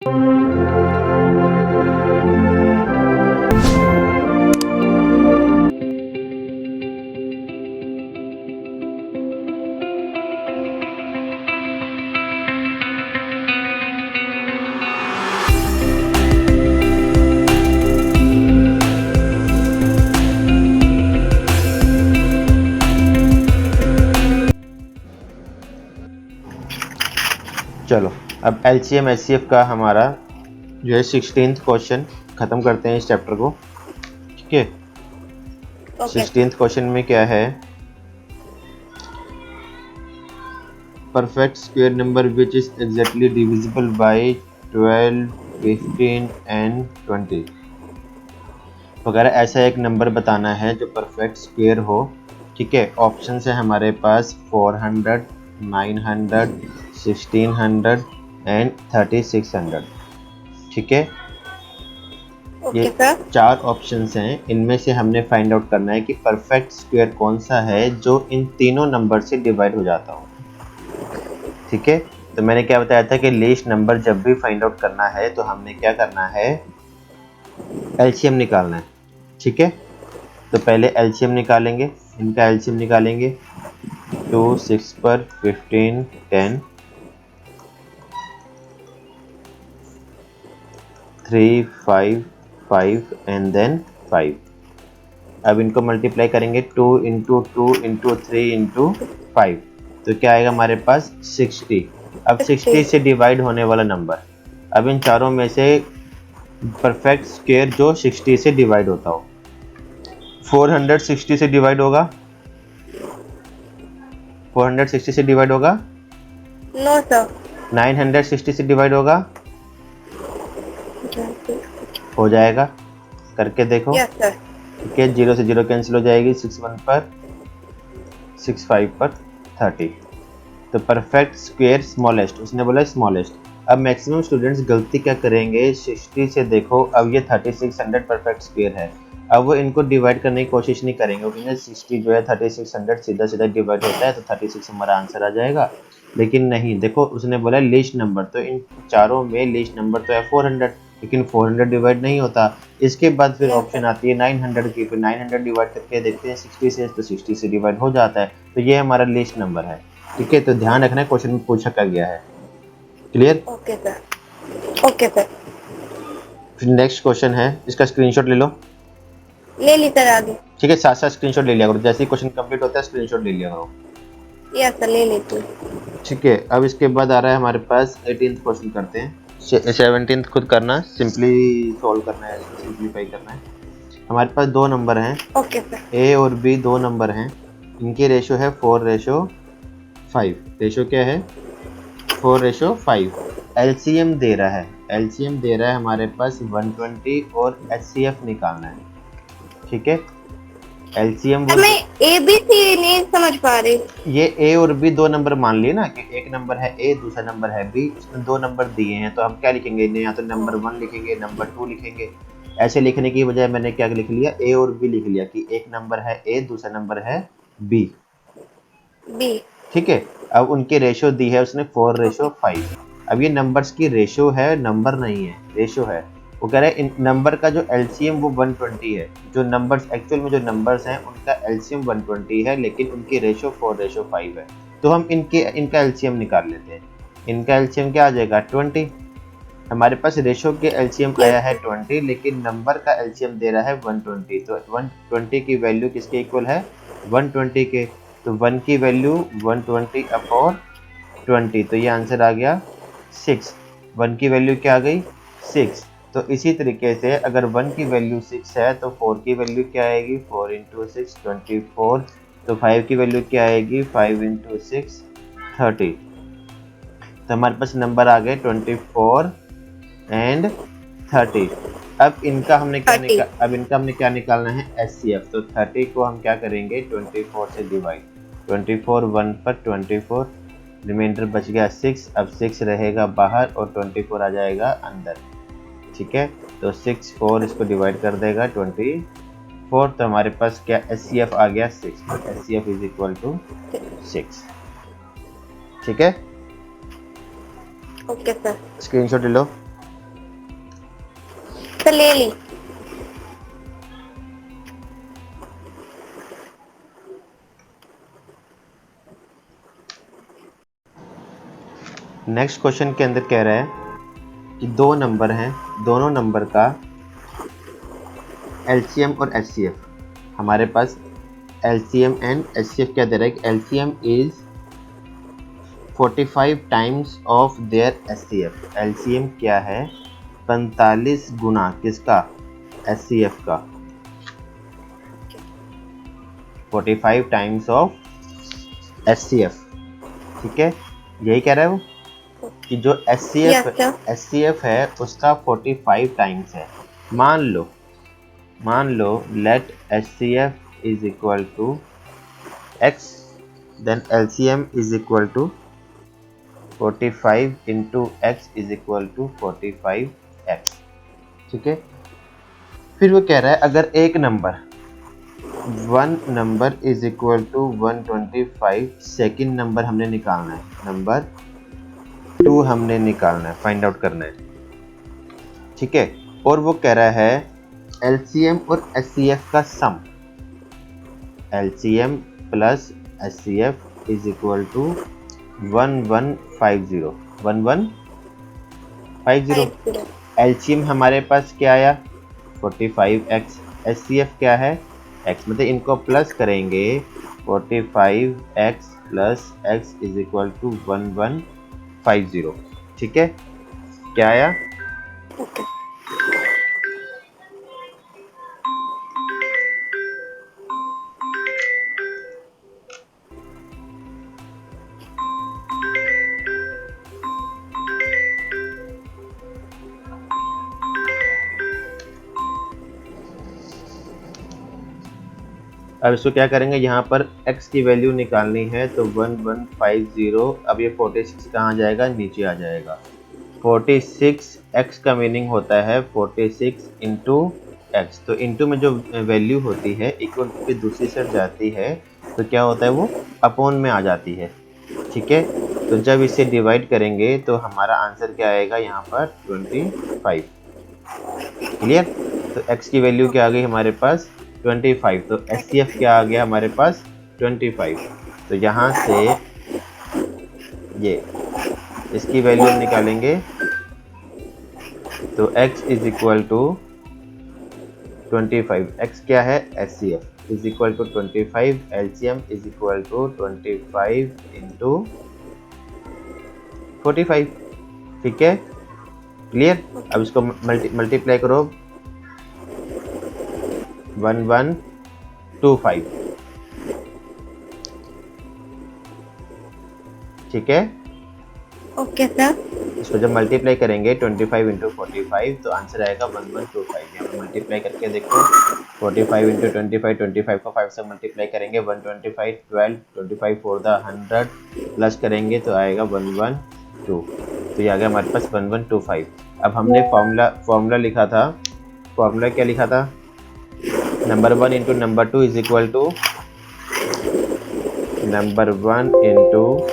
चलो अब LCM HCF का हमारा जो है 16th क्वेश्चन खत्म करते हैं इस चैप्टर को। ठीक है, 16th क्वेश्चन में क्या है, perfect square number which is exactly divisible by 12, 15 and 20 वगैरह ऐसा एक नंबर बताना है जो परफेक्ट स्क्वायर हो। ठीक है, ऑप्शन है हमारे पास 400, 900, 1600 एंड 3600। ठीक है, ये चार ऑप्शंस हैं, इनमें से हमने फाइंड आउट करना है कि परफेक्ट स्क्वायर कौन सा है जो इन तीनों नंबर से डिवाइड हो जाता हो। ठीक है, तो मैंने क्या बताया था कि लीस्ट नंबर जब भी फाइंड आउट करना है तो हमने क्या करना है, एलसीएम निकालना है। ठीक है, तो पहले एलसीएम निकालेंगे, इनका एलसीएम निकालेंगे। 2 6 पर 15 10, 3 5 5 एंड देन 5। अब इनको मल्टीप्लाई करेंगे 2 इंटू 2 इंटू 3 इंटू 5, तो क्या आएगा हमारे पास 60। अब 60 से डिवाइड होने वाला नंबर, अब इन चारों में से परफेक्ट स्क्वायर जो 60 से डिवाइड होता हो, 460 से डिवाइड होगा, 460 से डिवाइड होगा, नो सर। 960 से डिवाइड होगा, हो जाएगा, करके देखो। Yes sir. ठीक है, 0 से 0 कैंसिल हो जाएगी, 6 1 पर 6 5 पर 30। तो परफेक्ट स्क्वायर स्मॉलेस्ट, उसने बोला स्मॉलेस्ट। अब मैक्सिमम स्टूडेंट्स गलती क्या करेंगे, 60 से देखो, अब ये 3600 परफेक्ट स्क्वायर है, अब वो इनको डिवाइड करने की कोशिश नहीं करेंगे क्योंकि 60 जो है 3600 सीधा सीधा डिवाइड होता है, तो 36 हमारा आंसर आ जाएगा। लेकिन नहीं, देखो उसने बोला लीस्ट नंबर, तो इन चारों में लीस्ट नंबर तो है 400, लेकिन 400 डिवाइड नहीं होता। इसके बाद फिर ऑप्शन आती है 900 की, फिर 900 डिवाइड करके देखते हैं 60 से, तो 60 से डिवाइड हो जाता है, तो ये हमारा लीस्ट नंबर है। ठीक है, तो ध्यान रखना, क्वेश्चन में पूछा क्या गया है। Clear? Okay sir, okay sir. फिर नेक्स्ट क्वेश्चन है, इसका स्क्रीनशॉट ले लो। ले ली सर आगे। ठीक है, साथ साथ स्क्रीनशॉट ले लिया करो, जैसे ही क्वेश्चन कंप्लीट होता है स्क्रीनशॉट ले लिया करो। यस सर, ले लेती। ठीक है, अब इसके बाद आ रहा है हमारे पास 18th क्वेश्चन करते हैं। 17th खुद करना, सिंपली सॉल्व करना है, सिंपलीफाई करना है। हमारे पास दो नंबर हैं, ओके सर। ए और बी दो नंबर हैं, इनकी रेशो है 4:5। रेशो क्या है, 4:5। एलसीएम दे रहा है, एलसीएम दे रहा है हमारे पास 120 और एचसीएफ निकालना है। ठीक है, एलसीएम वो मैं ए बी सी नहीं समझ पा रही। ये ए और बी दो नंबर मान लिए ना, कि एक नंबर है ए, दूसरा नंबर है बी, उसमें दो नंबर दिए हैं, तो हम क्या लिखेंगे, या तो नंबर 1 लिखेंगे, नंबर 2 लिखेंगे। ऐसे लिखने की बजाय मैंने क्या लिख लिया, ए और बी लिख लिया, कि एक नंबर है ए, दूसरा नंबर है बी। ठीक है, अब उनकी रेशो दी है उसने 4:5। अब ये नंबर्स की रेशो है, नंबर नहीं है, रेशो है। वो कह रहा है इन नंबर का जो एलसीएम वो 120 है, जो नंबर्स एक्चुअल में जो नंबर्स हैं उनका एलसीएम 120 है, लेकिन उनकी रेशो 4:5 है। तो हम इनका एलसीएम निकाल लेते हैं। इनका एलसीएम क्या आ जाएगा, 20। हमारे पास रेशो के एलसीएम आया है 20, लेकिन नंबर का एलसीएम दे रहा है 120, तो 120 की वैल्यू किसके इक्वल है, 120 के। तो 1 की वैल्यू 120/20, तो ये आंसर आ गया 6। 1 की वैल्यू क्या आ गई, 6। तो इसी तरीके से अगर 1 की वैल्यू 6 है तो 4 की वैल्यू क्या आएगी, 4 × 6 24। तो 5 की वैल्यू क्या आएगी, 5 × 6 30। तो हमारे पास नंबर आ गए 24 एंड 30। अब इनका हमने क्या निकालना है, एचसीएफ। तो 30 को हम क्या करेंगे, 24 से डिवाइड, 24 1 पर 24, रिमाइंडर बच गया 6। अब 6 रहेगा बाहर और 24 आ जाएगा अंदर। ठीक है, तो 6 4 इसको डिवाइड कर देगा 24, तो हमारे पास क्या एचसीएफ आ गया 6। HCF is equal to 6। ठीक है, ओके सर। स्क्रीनशॉट ले लो। सर ले ली। नेक्स्ट क्वेश्चन के अंदर कह रहा है कि दो नंबर हैं, दोनों नंबर का एलसीएम और एचसीएफ। हमारे पास एलसीएम एंड एचसीएफ क्या दे रहा है कि LCM is 45 times of their HCF. LCM क्या है? 45 गुना किसका? एचसीएफ का। 45 टाइम्स ऑफ एचसीएफ। ठीक है, यही कह रहा है वो कि जो एचसीएफ है उसका 45 टाइम्स है। मान लो let HCF is equal to X, then LCM is equal to 45 into X is equal to 45x। ठीक है, फिर वो कह रहा है अगर एक number is equal to 125, second number हमने निकालना है, नंबर 2 हमने निकालना है, फाइंड आउट करना है। ठीक है, और वो कह रहा है एलसीएम और एचसीएफ का sum, LCM plus HCF is equal to 1150। LCM हमारे पास क्या आया? 45x। एचसीएफ क्या है? x, मतलब इनको प्लस करेंगे 45x plus x is equal to 1150। ठीक है, क्या आया? अब इसको क्या करेंगे, यहाँ पर x की वैल्यू निकालनी है तो 1150। अब ये 46 कहाँ जाएगा? नीचे आ जाएगा। 46 x का मीनिंग होता है 46 इंटू एक्स। तो इंटू में जो वैल्यू होती है इक्वल की दूसरी साइड जाती है तो क्या होता है, वो अपॉन में आ जाती है। ठीक है, तो जब इसे डिवाइड करेंगे तो हमारा आंसर क्या आएगा यहाँ पर? 25। क्लियर? तो x की वैल्यू क्या आ गई हमारे पास? 25। तो एचसीएफ क्या आ गया हमारे पास? 25। तो यहाँ से ये इसकी वैल्यू हम निकालेंगे तो x is equal to 25। x क्या है? HCF is equal to 25, LCM is equal to 25 into 45। ठीक है, क्लियर? अब इसको मल्टीप्लाई करो 1125। ठीक है, ओके सर। इसको जब मल्टीप्लाई करेंगे 25 इंटू 45 तो आंसर आएगा 1125। यहाँ पर मल्टीप्लाई करके देखो 45 इंटू 25, 25 को 5 से मल्टीप्लाई करेंगे 125, 12, 25 फोर द 100 प्लस करेंगे तो आएगा 112। तो ये आ गया हमारे पास 1125। अब हमने फॉर्मूला लिखा था, फॉर्मूला क्या लिखा था? Number 1 into number 2 is equal to number 1 into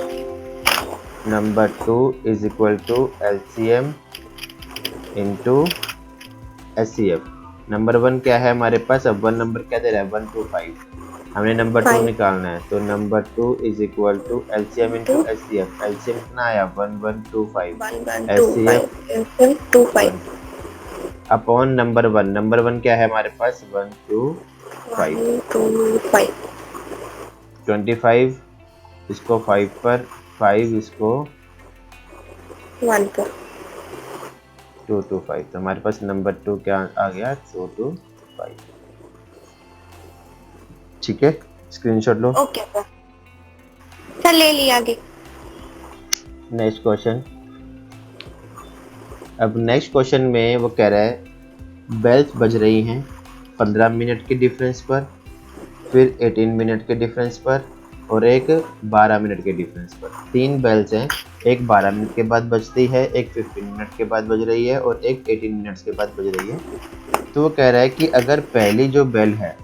number 2 is equal to LCM into HCF. Number 1 क्या है हमारे पास? अब 1 नंबर क्या दे रहा है? 125। हमने नंबर 2 निकालना है तो number 2 is equal to LCM into HCF. LCM कितना आया? 1125। HCF 25 upon number 1। नंबर 1 क्या है हमारे पास? 125। 25 इसको 5 पर, 5 इसको 1 पर, 225। तो हमारे पास नंबर 2 क्या आ गया? 225। ठीक है, स्क्रीनशॉट लो। Okay sir. सर ले लिया आगे। Next question. अब नेक्स्ट क्वेश्चन में वो कह रहा है बेल्स बज रही हैं 15 मिनट के डिफरेंस पर, फिर 18 मिनट के डिफरेंस पर और एक 12 मिनट के डिफरेंस पर। 3 बेल्स हैं, एक 12 मिनट के बाद बजती है, एक 15 मिनट के बाद बज रही है और एक 18 मिनट्स के बाद बज रही है। तो वो कह रहा है कि अगर पहली जो बेल है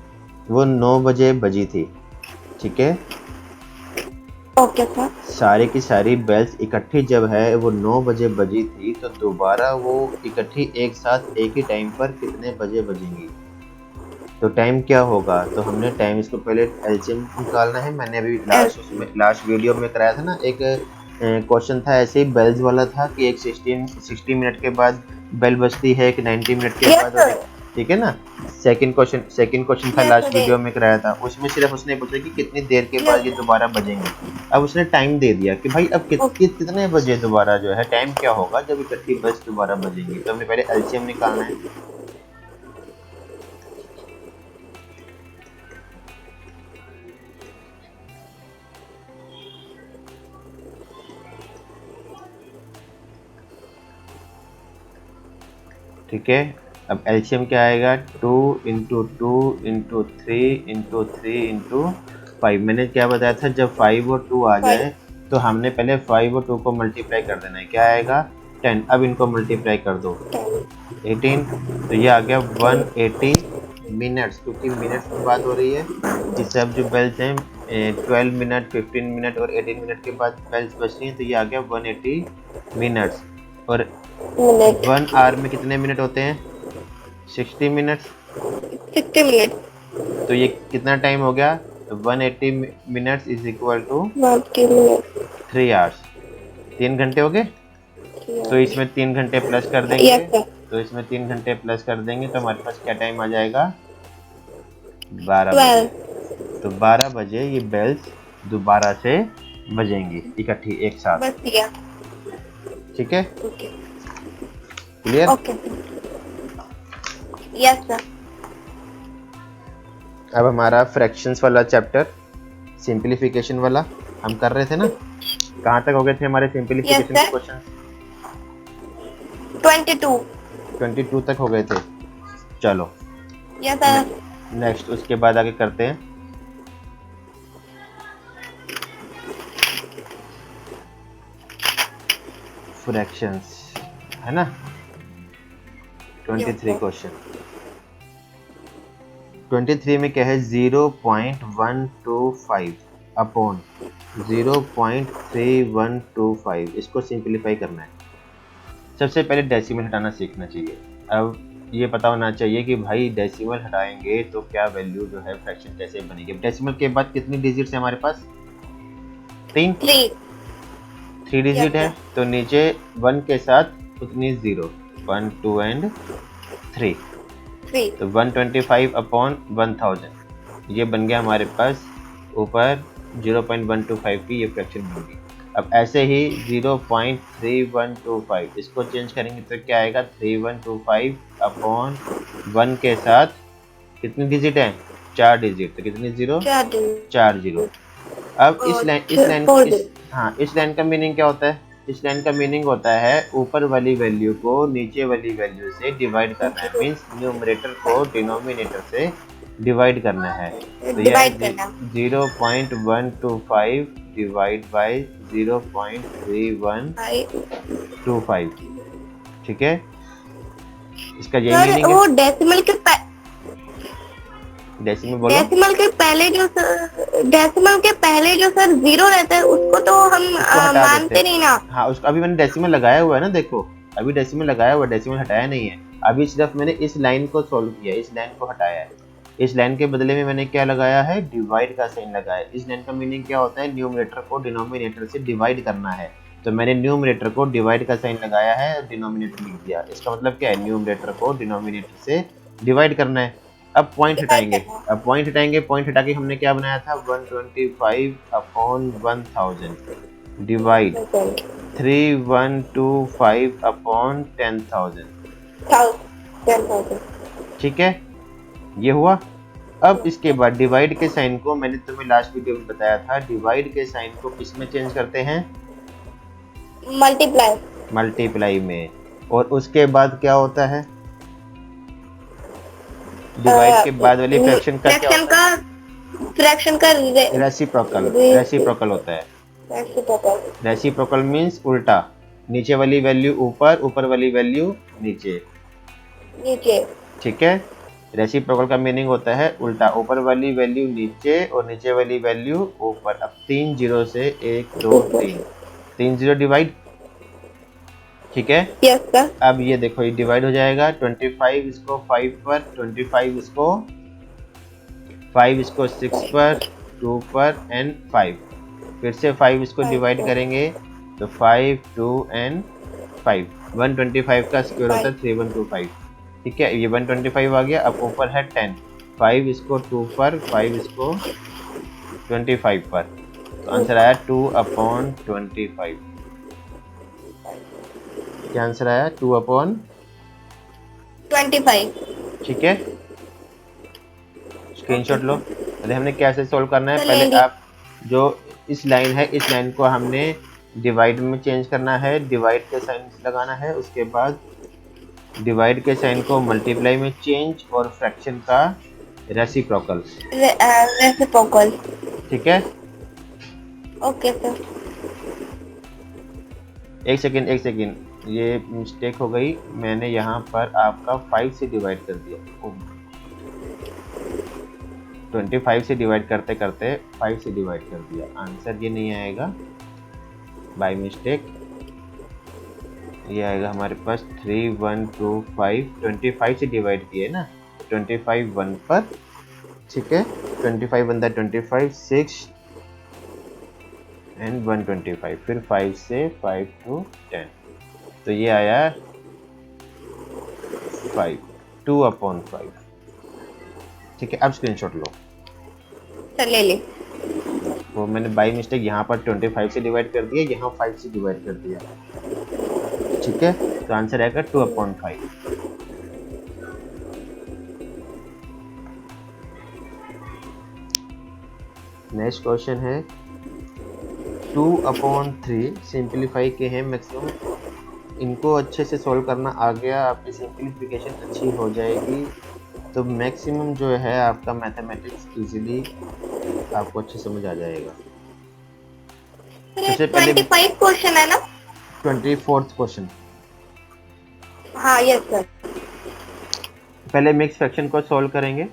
वो 9 बजे बजी थी, ठीक है, ओके सर। सारी की सारी बेल्स इकट्ठी जब है वो 9 बजे बजी थी, तो दोबारा वो इकट्ठी एक साथ एक ही टाइम पर कितने बजे बजेंगी? तो टाइम क्या होगा? तो हमने टाइम इसको पहले एलसीएम निकालना है। मैंने अभी लास्ट वीडियो में कराया था ना, एक क्वेश्चन था ऐसे ही बेल्स वाला था कि एक 60 मिनट के बाद बेल बजती है, एक 90 मिनट के यस बाद, सर। ठीक है ना। सेकंड क्वेश्चन था यस लास्ट सर। वीडियो में कराया था, उसमें सिर्फ उसने पूछा कि कितनी देर के बाद ये यस। दोबारा बजेंगे। अब उसने टाइम दे दिया कि भाई अब कितने बजे दोबारा जो है टाइम क्या होगा जब इकट्ठी बस दोबारा बजेंगी। तो हमने पहले एलसीएम निकालना है। ठीक है, अब एलसीएम क्या आएगा? 2 इंटू 2 इंटू 3 इंटू 3 इंटू 5। मैंने क्या बताया था, जब 5 और 2 आ जाए तो हमने पहले 5 और 2 को मल्टीप्लाई कर देना है। क्या आएगा? 10। अब इनको मल्टीप्लाई कर दो, 18। तो ये आ गया 180 मिनट्स, क्योंकि मिनट्स में बात हो रही है। ये सब जो बेल्स हैं 12 मिनट, 15 मिनट और 18 मिनट के बाद बेल्स बजती हैं, तो ये आ गया 180 मिनट्स। और मिनट। 1 आवर में कितने मिनट होते हैं? 60 मिनट्स। 60 मिनट। तो ये कितना टाइम हो गया? तो 180 minutes is equal to 90 minute. 3 hours. 3 घंटे हो गए। तो इसमें 3 घंटे प्लस कर देंगे। Yes sir. तो इसमें 3 घंटे प्लस कर देंगे तो हमारे पास क्या टाइम आ जाएगा? 12 बजे। 12। तो 12 बजे ये बेल्स दोबारा से बजेंगी इकट्ठी एक साथ। बस दिया। ठीक है, okay. Clear? Okay sir. Yes sir. अब हमारा फ्रैक्शंस वाला चैप्टर, सिंपलीफिकेशन वाला हम कर रहे थे ना। कहाँ तक हो गए थे हमारे सिंपलीफिकेशन के सर। क्वेश्चन? 22। 22 तक हो गए थे। चलो यस सर। नेक्स्ट उसके बाद आगे करते हैं। फ्रैक्शंस, है ना। 23 क्वेश्चन। 23 में क्या है? 0.125 अपॉन 0.3125। इसको सिंपलीफाई करना है। सबसे पहले डेसिमल हटाना सीखना चाहिए। अब ये पता होना चाहिए कि भाई डेसिमल हटाएंगे तो क्या वैल्यू जो है फ्रैक्शन कैसे बनेगी। डेसिमल के बाद कितनी डिजिट्स है हमारे पास? 3 डिजिट है, तो नीचे 1 के साथ उतनी 0, 1 2 एंड 3। तो 125 अपॉन 1000 ये बन गया हमारे पास ऊपर 0.125 की ये फ्रैक्शन बन गई। अब ऐसे ही 0.3125 इसको चेंज करेंगे तो क्या आएगा? 3125 अपॉन 1 के साथ कितनी डिजिट है? 4 डिजिट। तो कितनी 0? 4 0। अब इस लाइन का मीनिंग क्या होता है? इस लाइन का मीनिंग होता है ऊपर वाली वैल्यू को नीचे वाली वैल्यू से डिवाइड करना है। मीन्स न्यूमरेटर को डिनोमिनेटर से डिवाइड करना है। तो यह है 0.125 डिवाइड बाई 0.3125। ठीक है, इसका यही मीनिंग है। वो डेसिमल के डेसिमल बोलो। डेसिमल के पहले जो सर 0 रहता है उसको तो हम उसको हटा मानते देते नहीं हैं। ना। हाँ, उसको अभी मैंने डेसिमल लगाया हुआ है ना, देखो अभी डेसिमल लगाया हुआ है, डेसिमल हटाया नहीं है। अभी सिर्फ मैंने इस लाइन को सॉल्व किया, इस लाइन को हटाया है। इस लाइन के बदले में मैंने क्या लगाया है? डिवाइड का साइन लगाया। इस लाइन का मीनिंग क्या होता है? न्यूमरेटर को डिनोमिनेटर से डिवाइड करना है। तो मैंने न्यूमरेटर को डिवाइड का साइन लगाया है और डिनोमिनेटर लिख दिया। इसका मतलब क्या है? न्यूमरेटर को डिनोमिनेटर से डिवाइड करना है। अब पॉइंट हटाएंगे। पॉइंट हटा के हमने क्या बनाया था? 125 अपॉन 1000 डिवाइड 3125 अपॉन 10,000। ठीक है, ये हुआ। अब इसके बाद डिवाइड के साइन को मैंने तुम्हें लास्ट वीडियो में बताया था, डिवाइड के साइन को किस में चेंज करते हैं? मल्टीप्लाई में। और उसके बाद क्या होता है? डिवाइड के बाद वाली फ्रैक्शन का क्या होता है? रेसिप्रोकल होता है। रेसिप्रोकल मींस उल्टा, नीचे वाली वैल्यू ऊपर, ऊपर वाली वैल्यू नीचे। ठीक है, रेसिप्रोकल का मीनिंग होता है उल्टा, ऊपर वाली वैल्यू नीचे और नीचे वाली वैल्यू ऊपर। अब 3 जीरो से 1 2 3, 3 जीरो डिवाइड, ठीक है। Yes sir. अब ये देखो ये डिवाइड हो जाएगा, 25 इसको 5 पर, 25 इसको 5 इसको 6 पर, 2 पर एंड 5, फिर से 5 इसको डिवाइड करेंगे तो 5 2 एंड 5, 125 का स्क्वायर होता है 3125, ठीक है। ये 125 आ गया। अब ऊपर है 10, 5 इसको 2 पर, 5 इसको 25 पर, तो आंसर आया 2/25। क्या आंसर आया? 2/25। ठीक है, स्क्रीनशॉट लो। अरे हमने कैसे सॉल्व करना है, तो पहले ले ली। आप जो इस लाइन है, इस लाइन को हमने डिवाइड में चेंज करना है, डिवाइड के साइन लगाना है, उसके बाद डिवाइड के साइन को मल्टीप्लाई में चेंज और फ्रैक्शन का रेसिप्रोकल, रेसिप्रोकल। ठीक है। Okay sir. एक सेकेंड, ये मिस्टेक हो गई, मैंने यहाँ पर आपका 5 से डिवाइड कर दिया। 25 से डिवाइड करते करते 5 से डिवाइड कर दिया, आंसर ये नहीं आएगा, बाय मिस्टेक। ये आएगा हमारे पास 3 1 2 5, 25 से डिवाइड किए ना, 25 1 पर, ठीक है। 25 बनता है 25, 6 एंड 125, फिर 5 से 5 to 10, तो ये आया 5, 2/5, ठीक है। अब स्क्रीनशॉट लो। सर ले ली। वो मैंने बाई मिस्टेक यहाँ पर 25 से डिवाइड कर दिया, यहाँ 5 से डिवाइड कर दिया, ठीक है। तो आंसर आएगा 2/5। नेक्स्ट क्वेश्चन है 2/3, सिंपलीफाई के हैं मैक्सिमम, इनको अच्छे से सॉल्व करना आ गया, आपकी सिंपलीफिकेशन अच्छी हो जाएगी, तो मैक्सिमम जो है आपका मैथमेटिक्स इजीली आपको अच्छे समझ आ जाएगा। सबसे पहले 25 क्वेश्चन है ना? 24th question. हाँ यस सर। पहले मिक्स फ्रैक्शन को सॉल्व करेंगे।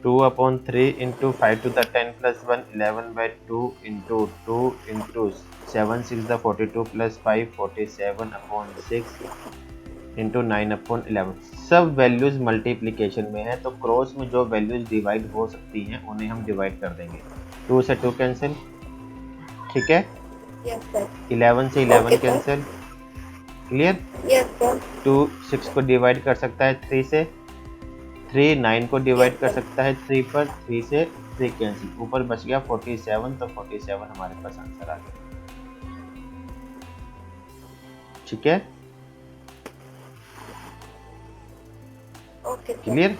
2/3 into 5 to the 10 plus 1, 11/2 into 2 into 7 6 the 42 plus 5, 47/6 into 9/11। सब वैल्यूज मल्टीप्लीकेशन में है, तो क्रॉस में जो वैल्यूज डिवाइड हो सकती हैं उन्हें हम डिवाइड कर देंगे। 2 से 2 कैंसिल, ठीक है। Yes sir. 11 से 11 Okay, cancel, clear. Yes sir. 2 6 को डिवाइड कर सकता है 3 से, 3 9 को डिवाइड कर सकता है 3 पर, 3 से 3 कैंसिल, ऊपर बच गया 47, तो 47 हमारे पास आंसर आ गया, ठीक है। Okay clear.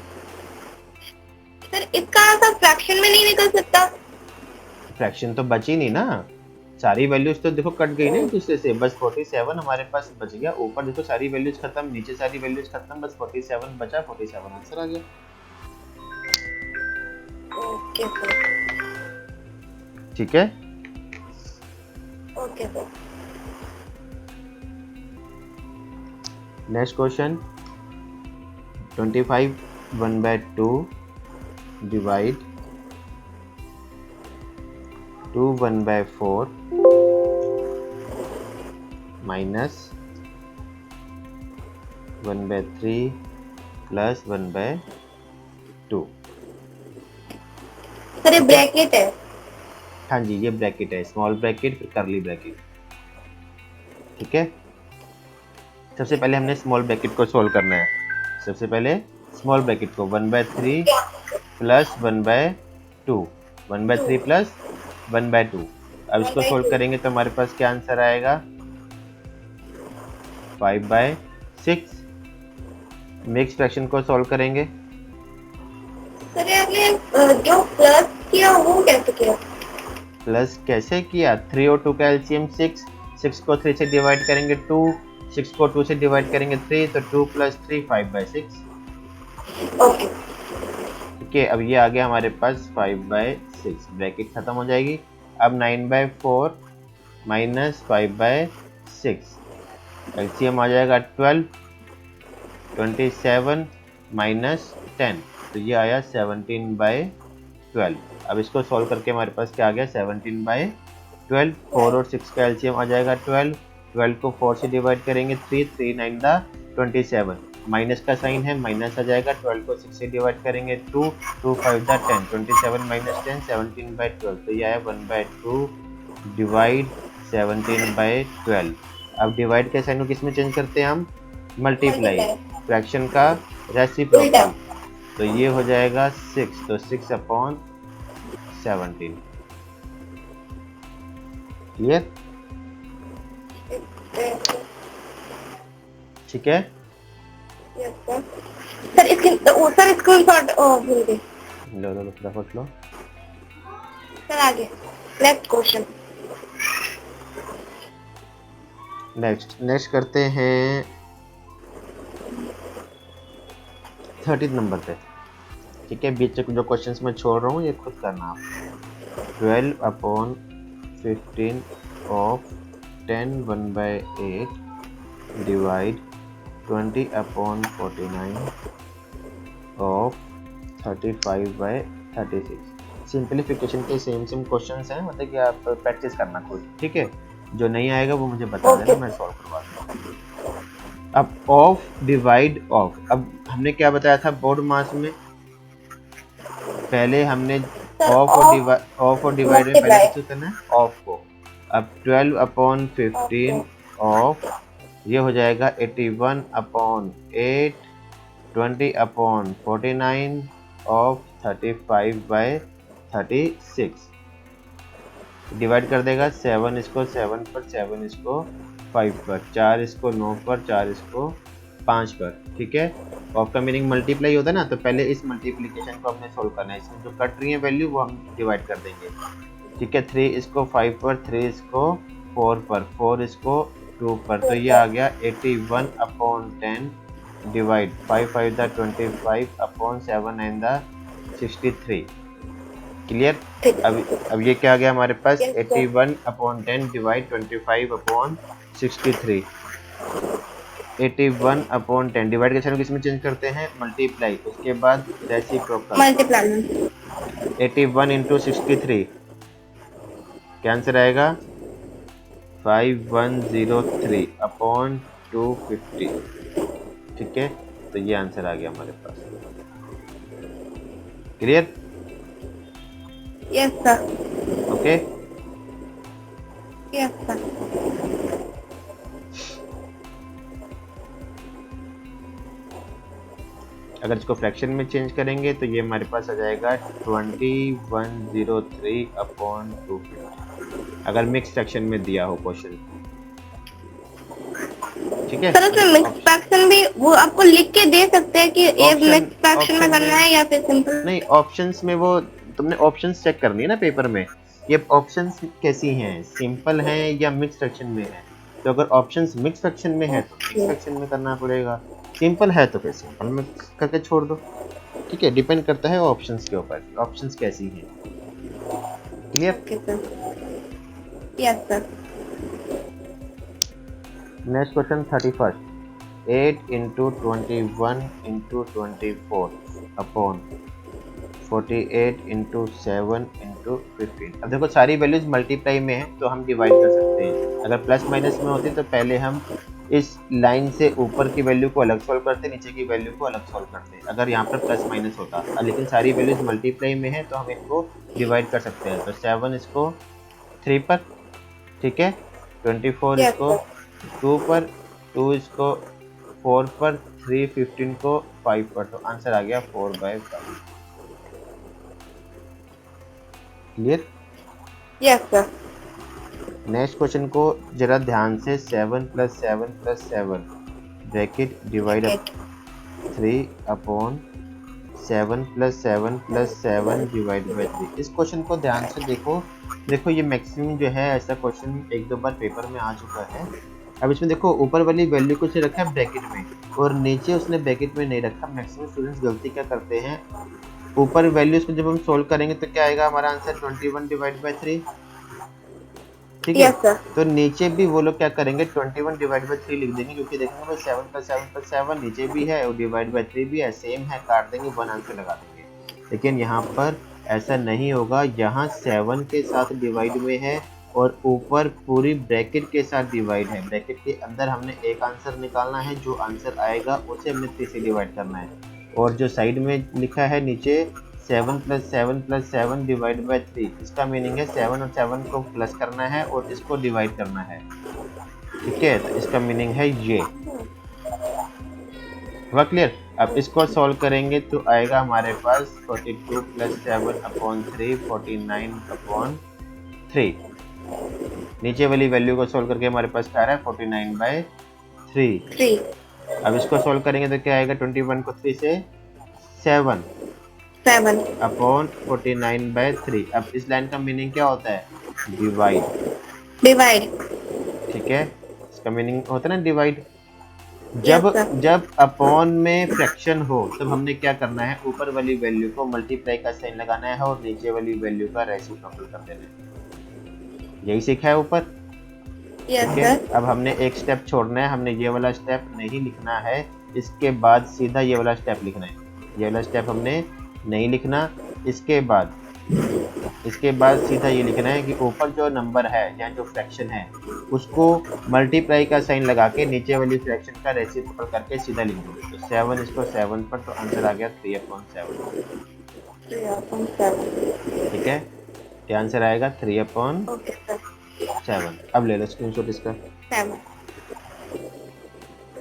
सर, इसका आंसर फ्रैक्शन में नहीं निकल सकता? फ्रैक्शन तो बची नहीं ना, सारी वैल्यूज तो देखो कट गई ना एक दूसरे से, बस 47 हमारे पास बच गया। ऊपर देखो सारी वैल्यूज खत्म, नीचे सारी वैल्यूज खत्म, बस 47 बचा, 47 आंसर आ गया, ओके सर। ठीक है। Okay sir. Next question 25 1/2 divide 2 1/4 minus 1/3 plus 1/2। Sir ये ब्रैकेट है? हाँ जी, ये ब्रैकेट है, स्मॉल ब्रैकेट फिर करली ब्रैकेट, ठीक है। सबसे पहले हमने स्मॉल ब्रैकेट को सोल्व करना है। सबसे पहले स्मॉल ब्रैकेट को 1/3 प्लस 1/2, 1/3 प्लस 1/2। अब इसको सोल्व करेंगे तो हमारे पास क्या आंसर आएगा? 5/6। मिक्स फ्रैक्शन को सोल्व करेंगे। सर आपने जो प्लस किया वो कैसे किया? प्लस कैसे किया? 3 और 2 का एलसीएम 6, 6 को 3 से डिवाइड करेंगे 2, 6 को 2 से डिवाइड करेंगे 3, तो 2 + 3 5/6। ओके, ठीक है। अब ये आ गया हमारे पास 5/6, ब्रैकेट खत्म हो जाएगी। अब 9/4 माइनस 5/6, एलसीएम आ जाएगा 12, 27 माइनस 10, तो ये आया 17/12। अब इसको सॉल्व करके हमारे पास क्या आ गया 17/12। 4 और 6 का एलसीएम आ जाएगा 12 को 4 से डिवाइड करेंगे 3 9 27, माइनस का साइन है माइनस आ जाएगा। 12 को 6 से डिवाइड करेंगे 2 5 10, 27 - 10 17/12, तो ये आया 1/2 डिवाइड 17/12। अब डिवाइड के साइन को किस में चेंज करते हैं हम, मल्टीप्लाई, फ्रैक्शन का रेसिप्रोकल, तो ये हो जाएगा 6, तो 6/17। क्लियर, ठीक है। सर स्क्रीनशॉट भूल गए। लो लो लो फटाफट लो। सर आगे नेक्स्ट क्वेश्चन। नेक्स्ट करते हैं 30 नंबर पे। ठीक है, बीच में जो क्वेश्चंस मैं छोड़ रहा हूँ ये खुद करना आप। 12/15 ऑफ 10 1/8 डिवाइड 20/49 ऑफ 35/36। सिंपलीफिकेशन के सेम क्वेश्चंस हैं, मतलब कि आप प्रैक्टिस करना खुद, ठीक है। जो नहीं आएगा वो मुझे बता देना, मैं सॉल्व करवा दूंगा। अब ऑफ डिवाइड ऑफ, अब हमने क्या बताया था बोर्ड मास में, पहले हमने ऑफ और डिवाइड में पहले किसको करना है, ऑफ को। अब 12/15 ऑफ, ये हो जाएगा 81/8, 20/49 ऑफ 35/36। डिवाइड कर देगा 7 इसको 7 पर, 7 इसको 5 पर, 4 इसको 9 पर, 4 इसको 5 पर, ठीक है। ऑफ का मीनिंग मल्टीप्लाई होता है ना, तो पहले इस मल्टीप्लिकेशन को हमने सोल्व करना है। इसमें जो कट रही है वैल्यू वो हम डिवाइड कर देंगे, ठीक है। 3 इसको 5 पर, 3 इसको 4 पर, 4 इसको 2 पर, तो ये आ गया 81/10 डिवाइड 5 5 25/7 9 63। क्लियर। अब ये क्या आ गया हमारे पास, 81/10 डिवाइड 25/63। 81/10 डिवाइड के साथ किसमें चेंज करते हैं, मल्टीप्लाई, उसके बाद रेसिप्रोकल, मल्टीप्लाई। 81 × 63 क्या आंसर आएगा, 5103/250, ठीक है। तो ये आंसर आ गया हमारे पास। Clear, yes sir, okay. Yes sir. अगर इसको फ्रैक्शन में चेंज करेंगे तो ये हमारे पास आ जाएगा 2103/250, अगर मिक्स फ्रैक्शन में दिया हो क्वेश्चन, ठीक है। सर उसमें मिक्स फ्रैक्शन भी वो आपको लिख के दे सकते हैं कि ये मिक्स फ्रैक्शन में करना है या फिर सिंपल, नहीं। ऑप्शंस में वो तुमने ऑप्शंस चेक करनी है ना पेपर में, ये ऑप्शंस कैसी हैं, सिंपल हैं या मिक्स फ्रैक्शन में है। तो अगर ऑप्शंस मिक्स फ्रैक्शन में है तो मिक्स फ्रैक्शन में करना पड़ेगा, सिंपल है तो फिर सिंपल में करके छोड़ दो, ठीक है। डिपेंड करता है ऑप्शंस के ऊपर, ऑप्शंस कैसी हैं। Clear, yes sir. Next question 31। 8 × 21 × 24 upon 48 × 7 × 15। अब देखो सारी वैल्यूज मल्टीप्लाई में है तो हम डिवाइड कर सकते हैं। अगर प्लस माइनस में होती तो पहले हम इस लाइन से ऊपर की वैल्यू को अलग सॉल्व करते, नीचे की वैल्यू को अलग सॉल्व करते, अगर यहाँ पर प्लस माइनस होता। लेकिन सारी वैल्यूज मल्टीप्लाई में है तो हम इनको डिवाइड कर सकते हैं। तो 7 इसको 3 पर, ठीक है। 24 इसको 2 पर, 2 इसको 4 पर, 3 15 को 5 पर, तो आंसर आ गया 4/5। Clear, yes sir. Next question को जरा ध्यान से, 7 + 7 + 7 ब्रैकेट डिवाइड 3/7 + 7 + 7 डिवाइड बाय 3। इस क्वेश्चन को ध्यान से देखो। देखो ये मैक्सिमम जो है ऐसा क्वेश्चन 1-2 बार पेपर में आ चुका है। अब इसमें देखो ऊपर वाली वैल्यू को रखा है ब्रैकेट में और नीचे उसने ब्रैकेट में नहीं रखा। मैक्सिमम स्टूडेंट्स गलती क्या करते हैं, ऊपर वैल्यूज को जब हम सोल्व करेंगे तो क्या आएगा हमारा आंसर 21/3। ठीक है। Yes sir. तो नीचे भी वो लोग क्या करेंगे, 21 डिवाइड बाई 3 लिख देंगे, क्योंकि देखेंगे भाई 7 प्लस 7 प्लस 7 नीचे भी है और डिवाइड बाई 3 भी है, सेम है, काट देंगे, 1 आंसर लगा देंगे। लेकिन यहाँ पर ऐसा नहीं होगा, यहाँ 7 के साथ डिवाइड में है और ऊपर पूरी ब्रैकेट के साथ डिवाइड है। ब्रैकेट के अंदर हमने एक आंसर निकालना है, जो आंसर आएगा उसे हमने 3 से डिवाइड करना है। और जो साइड में लिखा है नीचे 7 प्लस 7 प्लस 7 डिवाइड बाई 3, इसका मीनिंग है 7 और 7 को प्लस करना है और इसको डिवाइड करना है। ठीक है, तो इसका मीनिंग है ये। हुआ क्लियर? अब इसको सॉल्व करेंगे तो आएगा हमारे पास 42 प्लस 7 अपॉन 3 49 अपॉन 3। नीचे वाली वैल्यू को सॉल्व करके हमारे पास क्या आ रहा है 49 बाई 3। अब इसको सॉल्व करेंगे तो क्या आएगा, 21 को 3 से 7 अपॉन 49 बाई 3। अब इस लाइन का मीनिंग क्या होता है, डिवाइड। ठीक है, इसका मीनिंग होता है ना डिवाइड। जब अपॉन में फ्रैक्शन हो तब हमने क्या करना है, ऊपर वाली वैल्यू को मल्टीप्लाई का साइन लगाना है और नीचे वाली वैल्यू का रेसिप्रोकल कर देना है। यही सीखा है ऊपर। ठीक है, अब हमने एक स्टेप छोड़ना है, हमने ये वाला स्टेप नहीं लिखना है, इसके बाद सीधा ये वाला स्टेप लिखना है। ये वाला स्टेप हमने नहीं लिखना, इसके बाद सीधा ये लिखना है कि ऊपर जो नंबर है या जो फ्रैक्शन है उसको मल्टीप्लाई का साइन लगा के नीचे वाली फ्रैक्शन का रेसिप्रोकल करके सीधा लिख दो। तो 7 इसको 7 पर, तो आंसर आ गया 3/7। ठीक है, क्या आंसर आएगा 3/7। अब ले लो स्क्रीनशॉट इसका।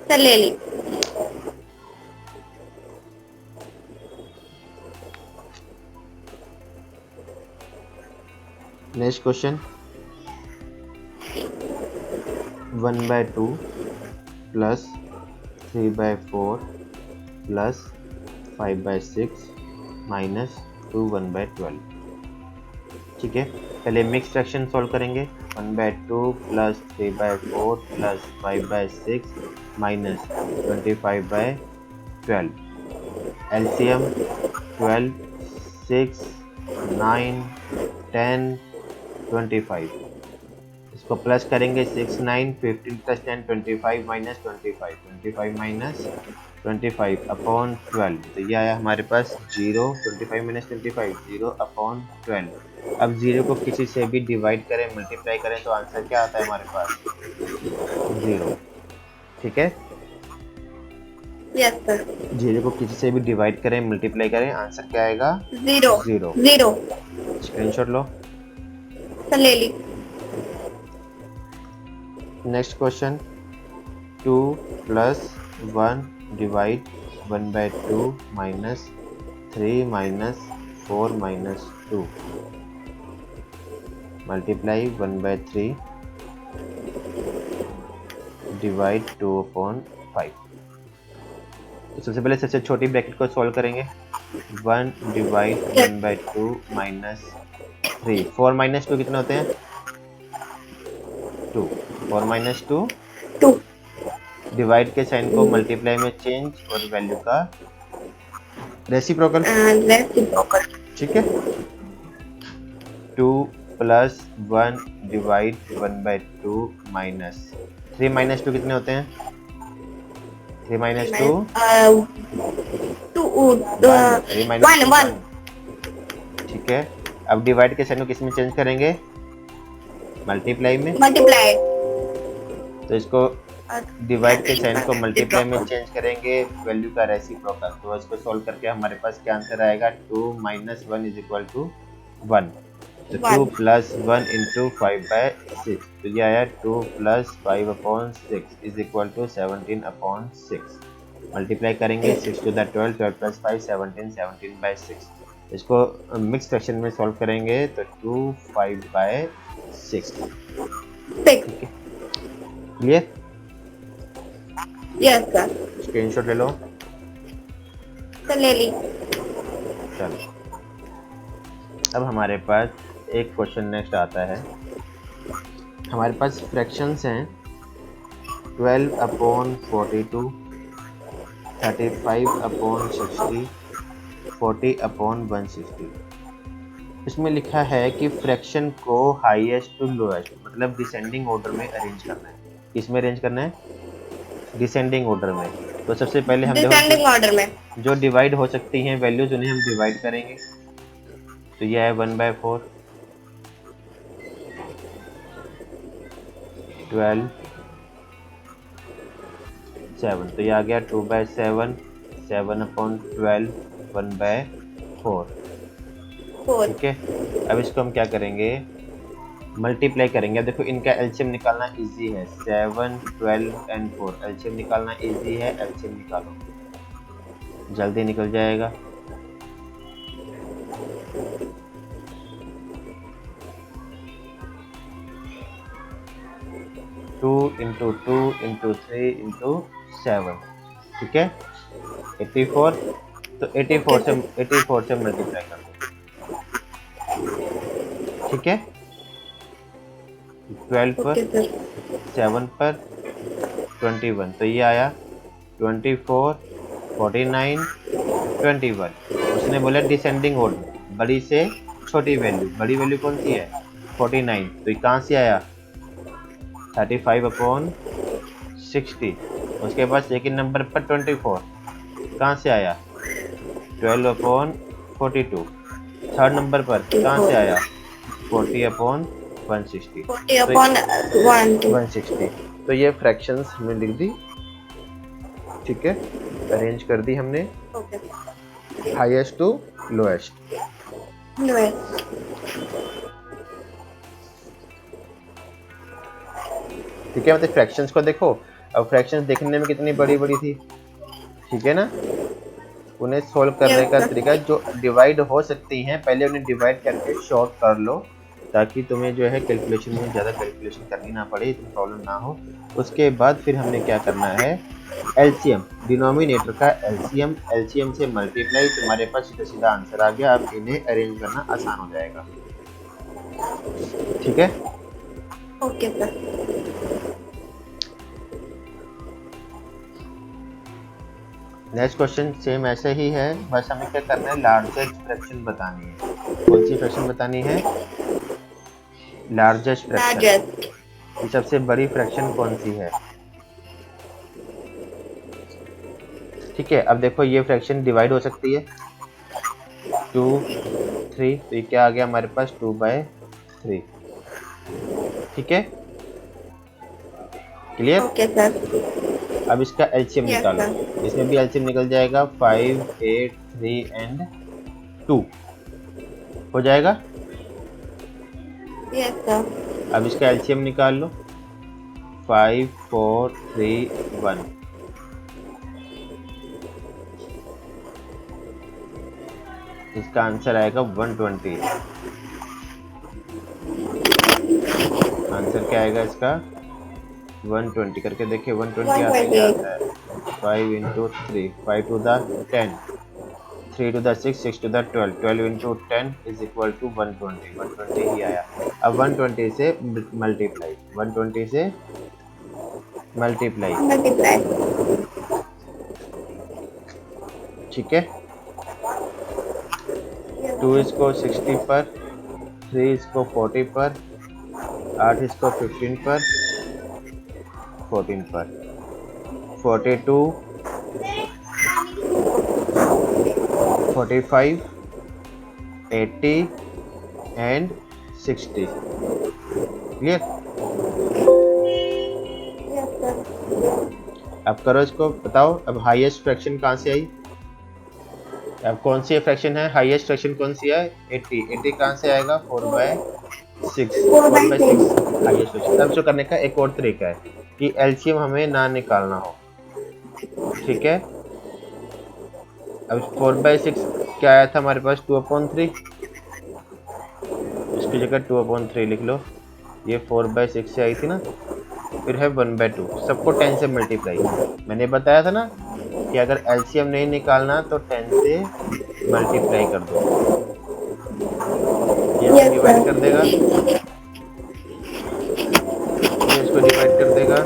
सर ले ली। Next question, 1/2 plus 3/4 plus 5/6 minus 2 1/12। ठीक है, पहले मिक्स फ्रैक्शन सॉल्व करेंगे। 1/2 प्लस 3/4 प्लस 5/6 माइनस 25/12। एलसीएम 12 6 9 10 25। इसको प्लस करेंगे 6 9 15 प्लस 10 25 माइनस 25 25 माइनस 25 अपॉन 12। तो ये आया हमारे पास 0। 25 माइनस 25 0/12। अब 0 को किसी से भी डिवाइड करें, मल्टीप्लाई करें तो आंसर क्या आता है हमारे पास 0। ठीक है, यस सर। 0 को किसी से भी डिवाइड करें, मल्टीप्लाई करें, आंसर क्या आएगा 0। स्क्रीनशॉट लो। सर ले ली। Next question, 2 plus 1 divide 1/2 minus 3 minus 4 minus 2 multiply 1/3 divide 2/5। तो सबसे पहले सबसे छोटी ब्रैकेट को सॉल्व करेंगे। 1 डिवाइड 1/2 माइनस 3। 4 माइनस 2 कितने होते हैं 2। 4 माइनस 2 डिवाइड के साइन को मल्टीप्लाई में चेंज और वैल्यू का रेसिप्रोकल। ठीक है, 2 प्लस 1 डिवाइड 1/2 माइनस 3 माइनस 2 कितने होते हैं 3 माइनस 2 1। ठीक है, अब डिवाइड के साइन को किस में चेंज करेंगे, मल्टीप्लाई में। तो इसको डिवाइड के साइन को मल्टीप्लाई में चेंज करेंगे, वैल्यू का रेसिप्रोकल। तो इसको सॉल्व करके हमारे पास क्या आंसर आएगा 2 माइनस 1 इज इक्वल टू 1। तो 2 प्लस 1 इंटू 5/6। तो ये आया 2 plus 5/6 is equal to 17/6। Multiply करेंगे 6 टू द 12 12 प्लस 5 17 17/6। इसको मिक्स फ्रैक्शन में सॉल्व करेंगे तो 2 5/6। क्लियर? Yes sir. स्क्रीनशॉट ले लो। सर ले ली। चलो, अब हमारे पास एक क्वेश्चन नेक्स्ट आता है। हमारे पास फ्रैक्शंस हैं 12/42 35/60 40/160। इसमें लिखा है कि फ्रैक्शन को हाईएस्ट टू लोएस्ट, मतलब मतलब डिसेंडिंग ऑर्डर में अरेंज करना है। किसमें अरेंज करना है? डिसेंडिंग ऑर्डर में। तो सबसे पहले हम देखो डिसेंडिंग ऑर्डर में। जो डिवाइड हो सकती हैं वैल्यूज उन्हें हम डिवाइड करेंगे। तो यह है 1/4, 12, 7। तो ये आ गया 2/7, 7/12, 1/4। ठीक है, अब इसको हम क्या करेंगे? मल्टीप्लाई करेंगे। अब देखो इनका एलसीएम निकालना इजी है। 7, 12 एंड 4 एलसीएम निकालना इजी है। एलसीएम निकालो, जल्दी निकल जाएगा। टू इंटू 2 इंटू 3 इंटू 7, ठीक है 84। तो 84 से मल्टीप्लाई कर दो, ठीक है 12 पर, 7 पर, 21। तो ये आया 24, 49, 21। उसने बोला डिसेंडिंग ऑर्डर, बड़ी से छोटी वैल्यू। बड़ी वैल्यू कौन सी है? 49। तो ये कहाँ से आया? 35/60। उसके बाद सेकंड नंबर पर 24 कहाँ से आया? 12/42। थर्ड नंबर पर कहाँ से आया? 40/160। 160। तो ये फ्रैक्शंस हमने लिख दी, ठीक है, अरेंज कर दी हमने हाईएस्ट टू लोएस्ट। ठीक है, मतलब फ्रैक्शंस को देखो। अब फ्रैक्शंस देखने में कितनी बड़ी बड़ी थी, ठीक है ना। उन्हें सॉल्व करने का तरीका, जो डिवाइड हो सकती हैं पहले उन्हें डिवाइड करके शॉर्ट कर लो, ताकि तुम्हें जो है कैलकुलेशन में ज़्यादा कैलकुलेशन करनी ना पड़े, इतनी प्रॉब्लम ना हो। उसके बाद फिर हमने क्या करना है? एलसीएम, डिनोमिनेटर का एलसीएम, एलसीएम से मल्टीप्लाई। तुम्हारे पास सीधा सीधा आंसर आ गया। अब इन्हें अरेंज करना आसान हो जाएगा, ठीक है। Okay sir. Next question same ऐसे ही है, बस हमें क्या करना है? लार्जेस्ट फ्रैक्शन बतानी है। कौन सी फ्रैक्शन बतानी है? Largest fraction. ये सबसे बड़ी फ्रैक्शन कौन सी है? ठीक है, अब देखो ये फ्रैक्शन डिवाइड हो सकती है 2, 3। तो ये क्या आ गया हमारे पास? 2/3, ठीक है, क्लियर। Okay sir. अब इसका एलसीएम निकालो। इसमें भी एलसीएम निकल जाएगा 5, 8, 3 एंड 2 हो जाएगा। Yes sir. अब इसका एलसीएम निकाल लो। 5, 4, 3, 1। इसका आंसर आएगा 120। आंसर क्या आएगा इसका? 120। करके देखिए 120 आता है क्या आता है? 5 into 3, 5 to the 10, 3 to the 6, 6 to the 12, 12 into 10 is equal to 120। 120 ही आया। अब 120 से मल्टीप्लाई, 120 से मल्टीप्लाई, ठीक है। 2 इसको 60 पर, 3 इसको 40 पर, 8 इसको 15 पर, 14 पर, 42, 45, 80 एंड 60। क्लियर। अब करो इसको, बताओ अब हाईएस्ट फ्रैक्शन कहाँ से आई? अब कौन सी फ्रैक्शन है? हाईएस्ट फ्रैक्शन कौन सी है? 80। 80 कहाँ से आएगा? 4/6। 4/6 हाईएस्ट फ्रैक्शन। अब जो करने का एक और तरीका है कि एलसीएम हमें ना निकालना हो, ठीक है। अब 4/6 क्या आया था हमारे पास? 2/3। इसकी जगह 2/3 लिख लो। ये 4/6 से आई थी ना। फिर है 1/2। सबको 10 से मल्टीप्लाई। मैंने बताया था ना कि अगर एलसीएम नहीं निकालना तो 10 से मल्टीप्लाई कर दो। ये इसको डिवाइड कर देगा, ये इसको डिवाइड कर देगा।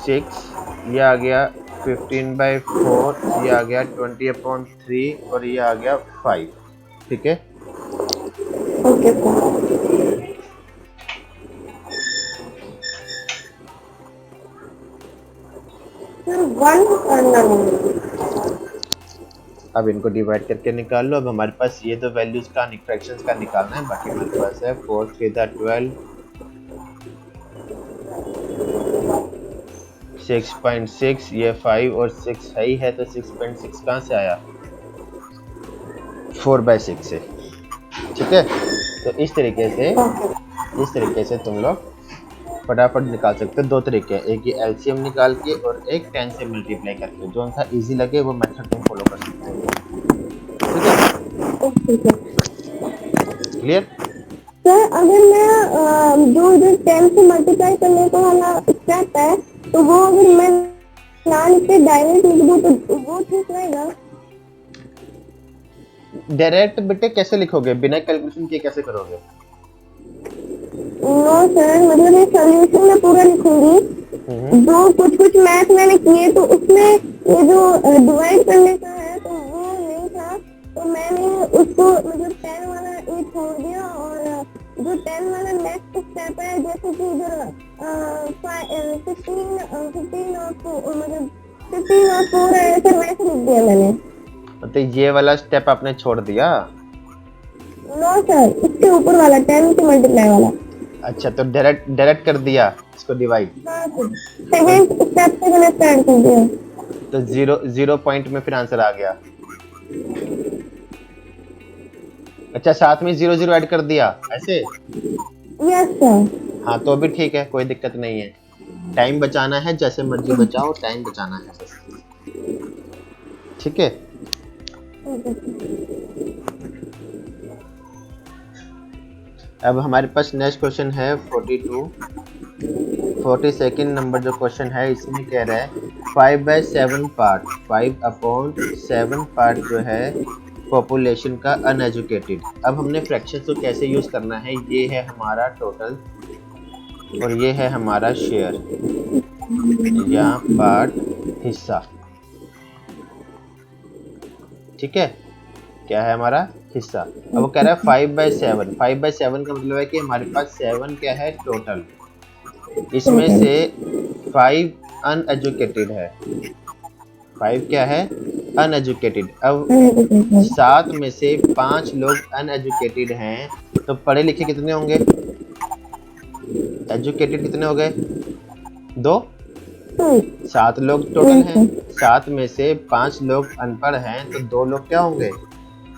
6 ये आ गया 15/4, ये आ गया 20/3 और ये आ गया 5। ठीक है, ओके सर। सर 1 करना नहीं। अब इनको डिवाइड करके निकाल लो। अब हमारे पास ये दो वैल्यूज का फ्रैक्शंस का निकालना है। बाकी हमारे पास है 4 3 12, 6.6, ये 5 और 6 है ही है, तो 6.6 कहाँ से आया? 4/6 से। ठीक है, तो इस तरीके से तुम लोग फटाफट निकाल सकते हो। दो तरीके हैं, एक ये एलसीएम निकाल के और एक 10 से मल्टीप्लाई करके। जो सा इजी लगे वो मेथड तुम फॉलो कर सकते हो। ठीक है, ओके सर। क्लियर? सर अगर मैं जो इधर 10 से मल्टीप्लाई करने का वाला स्टेप है, तो वो अगर मैं ना लिख के डायरेक्ट लिख दूँ तो वो ठीक रहेगा? डायरेक्ट बेटे कैसे लिखोगे? बिना कैलकुलेशन किए कैसे करोगे? नो सर, मतलब ये सॉल्यूशन मैं पूरा लिखूंगी। जो कुछ कुछ मैथ मैंने किए तो उसमें ये जो डिवाइड करने का है तो वो नहीं था, तो मैंने उसको मतलब 10 वाला ये छोड़ दिया और जो 10 वाला नेक्स्ट स्टेप है, जैसे कि इधर 15 और 4 मतलब 15 और 4 है, ऐसे वैसे लिख दिया मैंने। तो ये वाला स्टेप आपने छोड़ दिया? नो सर, इसके ऊपर वाला 10 से मल्टीप्लाई वाला। अच्छा, तो डायरेक्ट कर दिया इसको डिवाइड। हाँ सर, सेकेंड स्टेप से मैंने स्टार्ट कर दिया। तो जीरो पॉइंट में फिर आंसर आ गया। अच्छा, साथ में 0 0 ऐड कर दिया ऐसे? Yes sir. हाँ, तो भी ठीक है, कोई दिक्कत नहीं है। टाइम बचाना है, जैसे मर्जी बचाओ, टाइम बचाना है बस। ठीक है, अब हमारे पास नेक्स्ट क्वेश्चन है 42 नंबर जो क्वेश्चन है, इसमें कह रहा है 5/7 पार्ट, 5/7 पार्ट जो है पॉपुलेशन का अनएजुकेटेड। अब हमने फ्रैक्शन को कैसे यूज करना है? ये है हमारा टोटल और ये है हमारा शेयर या पार्ट, हिस्सा। ठीक है, क्या है हमारा हिस्सा। अब वो कह रहा है 5/7। 5/7 का मतलब है कि हमारे पास 7 क्या है टोटल, इसमें से 5 अनएजुकेटेड है। 5 क्या है? अनएजुकेटेड। अब 7 में से 5 लोग अनएजुकेटेड हैं, तो पढ़े लिखे कितने होंगे? एजुकेटेड कितने हो गए? 2। 7 लोग टोटल हैं, 7 में से 5 लोग अनपढ़ हैं, तो 2 लोग क्या होंगे?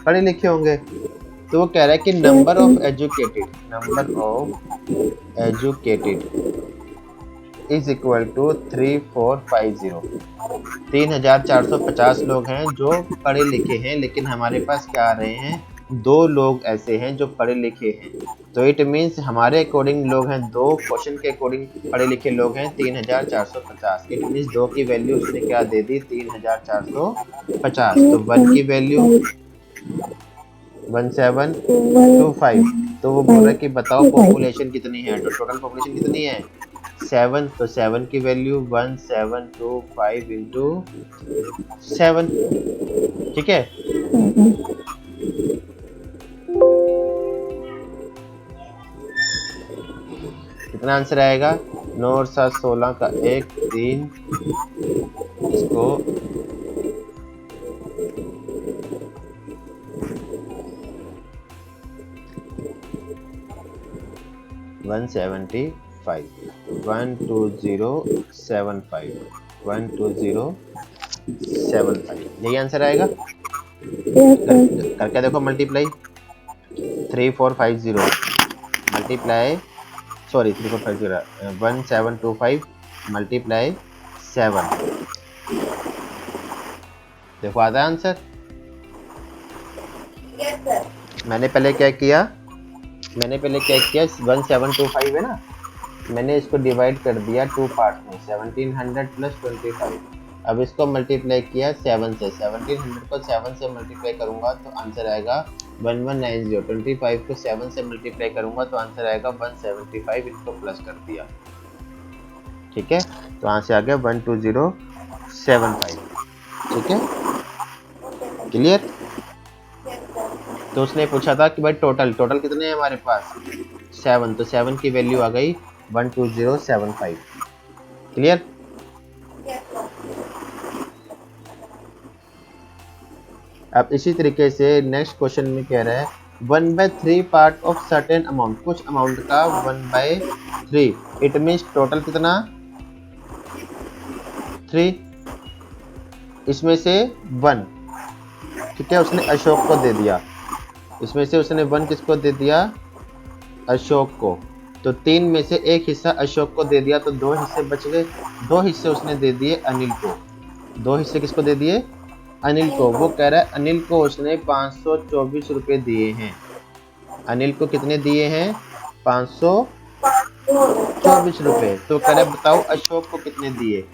पढ़े लिखे होंगे। तो वो कह रहा है कि number of educated is equal to 3450। 3450 लोग हैं जो पढ़े लिखे हैं, लेकिन हमारे पास क्या आ रहे हैं? 2 लोग ऐसे हैं जो पढ़े लिखे हैं। तो इट मीन्स हमारे अकॉर्डिंग लोग हैं 2, क्वेश्चन के अकॉर्डिंग पढ़े लिखे लोग हैं 3450। इट मीन्स 2 की वैल्यू उसने क्या दे दी? 3450। तो 1 की वैल्यू 1725। तो वो बोल रहा है कि बताओ पॉपुलेशन कितनी है, तो टोटल पॉपुलेशन कितनी है? 7। तो 7 की वैल्यू 1725 इंटू 7। ठीक है, कितना आंसर आएगा? 9 और 7 16 का 1 3, इसको 175 12075 12075, यही आंसर आएगा। करके देखो मल्टीप्लाई। 3450 मल्टीप्लाई 3450 1725 मल्टीप्लाई 7, देखो आता है आंसर। Yes sir. मैंने पहले क्या किया? 1725 है ना, मैंने इसको डिवाइड कर दिया 2 पार्ट में, 1700 प्लस 25। अब इसको मल्टीप्लाई किया 7 से। 1700 को 7 से मल्टीप्लाई करूंगा तो आंसर आएगा 1190। 25 को 7 से मल्टीप्लाई करूंगा तो आंसर आएगा 175, इसको प्लस कर दिया। ठीक है, तो यहाँ से आ गया 1205। 75। ठीक है, क्लियर। तो उसने पूछा था कि भाई टोटल कितने हैं हमारे पास, 7, तो 7 की वैल्यू आ गई 12075। क्लियर। अब इसी तरीके से नेक्स्ट क्वेश्चन में कह रहा है 1/3 पार्ट ऑफ सर्टेन अमाउंट, कुछ अमाउंट का 1/3, इट मीन्स टोटल कितना 3, इसमें से 1, ठीक है, उसने अशोक को दे दिया, इसमें से उसने 1 किसको दे दिया, अशोक को। तो 3 में से एक हिस्सा अशोक को दे दिया, तो 2 हिस्से बच गए, 2 हिस्से उसने दे दिए अनिल को, 2 हिस्से किसको दे दिए, अनिल को। वो कह रहा है अनिल को उसने 524 रुपये दिए हैं, अनिल को कितने दिए हैं, 524 रुपये। तो कह रहा है बताओ अशोक को कितने दिए।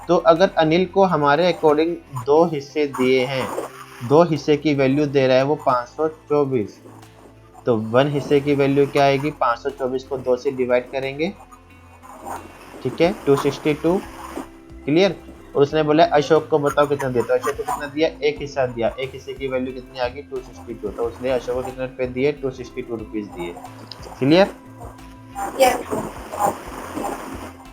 तो अगर अनिल को हमारे अकॉर्डिंग 2 हिस्से दिए हैं, 2 हिस्से की वैल्यू दे रहा है वो 524, तो 1 हिस्से की वैल्यू क्या आएगी, 524 को 2 से डिवाइड करेंगे, ठीक है, 262। क्लियर। और उसने बोला अशोक को बताओ कितना दिया, तो अशोक को कितना दिया, एक हिस्सा दिया, एक हिस्से की वैल्यू कितनी आ गई 262, तो उसने अशोक को कितने रुपए दिए, 262 रुपीज दिए। क्लियर।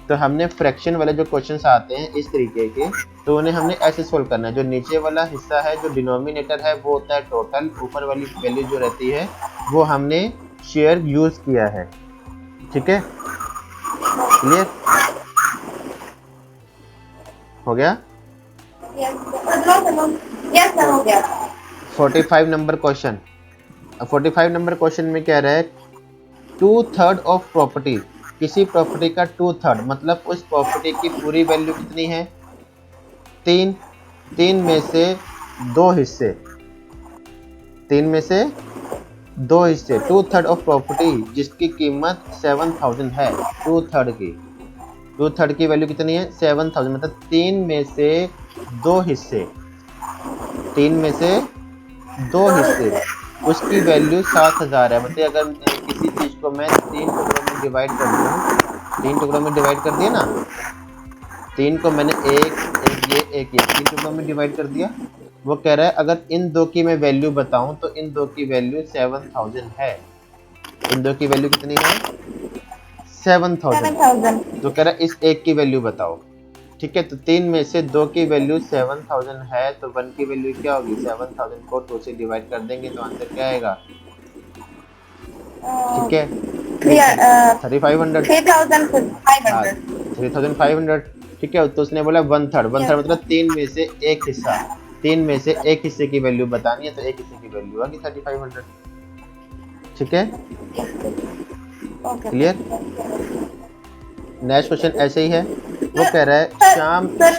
तो हमने फ्रैक्शन वाले जो क्वेश्चंस आते हैं इस तरीके के, तो उन्हें हमने ऐसे सोल्व करना है। जो नीचे वाला हिस्सा है, जो डिनोमिनेटर है वो होता है टोटल, ऊपर वाली वैल्यू जो रहती है वो हमने शेयर यूज किया है। ठीक है, क्लियर हो गया। 45 नंबर क्वेश्चन, 45 नंबर क्वेश्चन में कह रहा है 2/3 ऑफ प्रॉपर्टी, किसी प्रॉपर्टी का 2/3 मतलब उस प्रॉपर्टी की पूरी वैल्यू कितनी है, 3, 3 में से 2 हिस्से, 3 में से 2 हिस्से, 2/3 ऑफ प्रॉपर्टी जिसकी कीमत 7000 है, 2/3 की वैल्यू कितनी है 7000, मतलब 3 में से 2 हिस्से, 3 में से 2 हिस्से उसकी वैल्यू 7000 है। मतलब अगर किसी चीज को मैं 3 टुकड़ों में डिवाइड कर दूं, 3 टुकड़ों में डिवाइड कर दिया ना, 3 को मैंने एक 3 टुकड़ों में डिवाइड कर दिया। वो कह रहा है अगर इन 2 की मैं वैल्यू बताऊं तो इन 2 की वैल्यू 7000 है, इन 2 की वैल्यू कितनी है 7000। तो कह रहा है इस एक की वैल्यू बताओ। ठीक है, तो 3 में से 2 की वैल्यू 7000 है, तो 1 की वैल्यू क्या होगी, 7000 को 2 से डिवाइड कर देंगे तो आंसर क्या आएगा, ठीक है 3500, 3500। ठीक है, तो उसने बोला 1/3 मतलब 3 में से एक हिस्सा, 3 में से एक हिस्से की वैल्यू बतानी है, तो एक हिस्से की वैल्यू आ गई 3500। ठीक है, क्लियर। नेक्स्ट क्वेश्चन ऐसे ही है, वो कह रहा है शाम, हाँ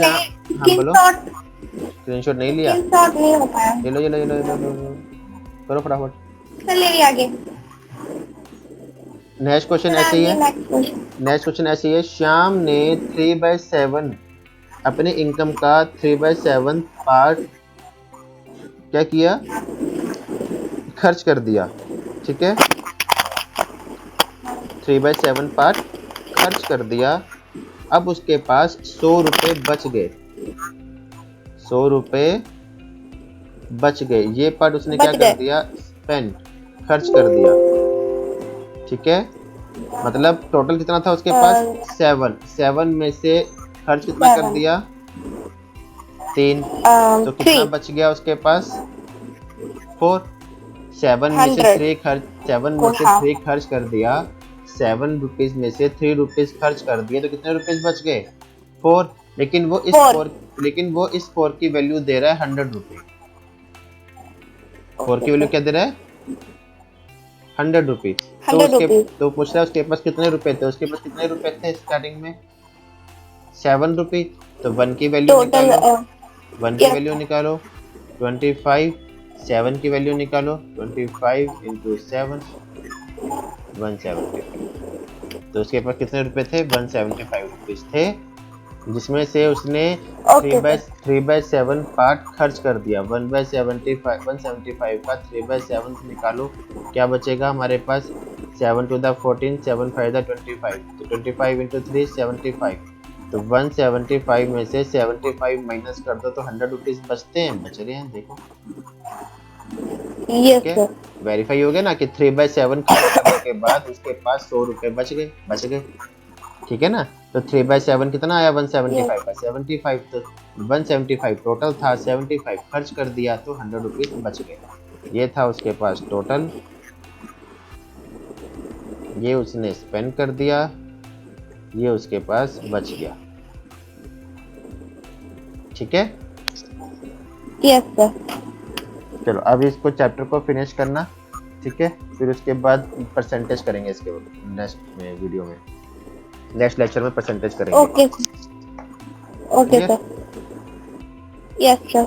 बोलो, स्क्रीनशॉट नहीं लिया, ये लो करो फटाफट। नेक्स्ट क्वेश्चन ऐसे ही है, नेक्स्ट क्वेश्चन ऐसे ही है, श्याम ने 3/7 अपने इनकम का 3/7 पार्ट क्या किया, खर्च कर दिया। ठीक है, 3/7 पार्ट खर्च कर दिया। अब उसके पास 100 रुपये बच गए, 100 रुपये बच गए, ये पार्ट उसने क्या कर दिया, स्पेंड, खर्च कर दिया। ठीक है, मतलब टोटल कितना था उसके पास 7 में से खर्च कितना कर दिया 3, तो कितना बच गया उसके पास 4। 7 में से 3 खर्च कर दिया, 7 रुपीज में से 3 रुपीज खर्च कर दिए, तो कितने रुपीज बच गए 4। लेकिन वो इस 4 की वैल्यू दे रहा है 100 रुपये, 4 की वैल्यू क्या दे रहा है 100 रुपीज। तो पूछ रहा है उसके पास कितने रुपए थे, उसके पास कितने रुपए थे स्टार्टिंग में 7 रुपये। तो 1 की वैल्यू निकालो, 1 की वैल्यू निकालो 25, 7 की वैल्यू निकालो 25 × 7 175। तो उसके पास कितने रुपए थे 175 रुपीज थे, जिसमें से उसने 3/7 पार्ट खर्च कर दिया। 1/75 का 3/7 निकालो, क्या बचेगा हमारे पास 7 to the 14, 7 5 the 25, तो 25 × 3 75, तो 175 में से 75 माइनस कर दो तो 100 रुपीज बचते हैं, बच रहे हैं देखो। यस ठीक है, सर। वेरीफाई हो गया ना कि 3/7 खर्च करने के बाद उसके पास 100 रुपए बच गए। ठीक है ना, तो 3/7 कितना आया 175 का 75, तो 175 टोटल था, 75 खर्च कर दिया तो 100 रुपीज बच गए। ये था उसके पास टोटल, ये उसने स्पेंड कर दिया, ये उसके पास बच गया। ठीक है, यस सर। चलो अब इसको चैप्टर को फिनिश करना। ठीक है, फिर उसके बाद परसेंटेज करेंगे, इसके नेक्स्ट में वीडियो में, नेक्स्ट लेक्चर में परसेंटेज करेंगे। Okay okay clear? Sir. Yes sir.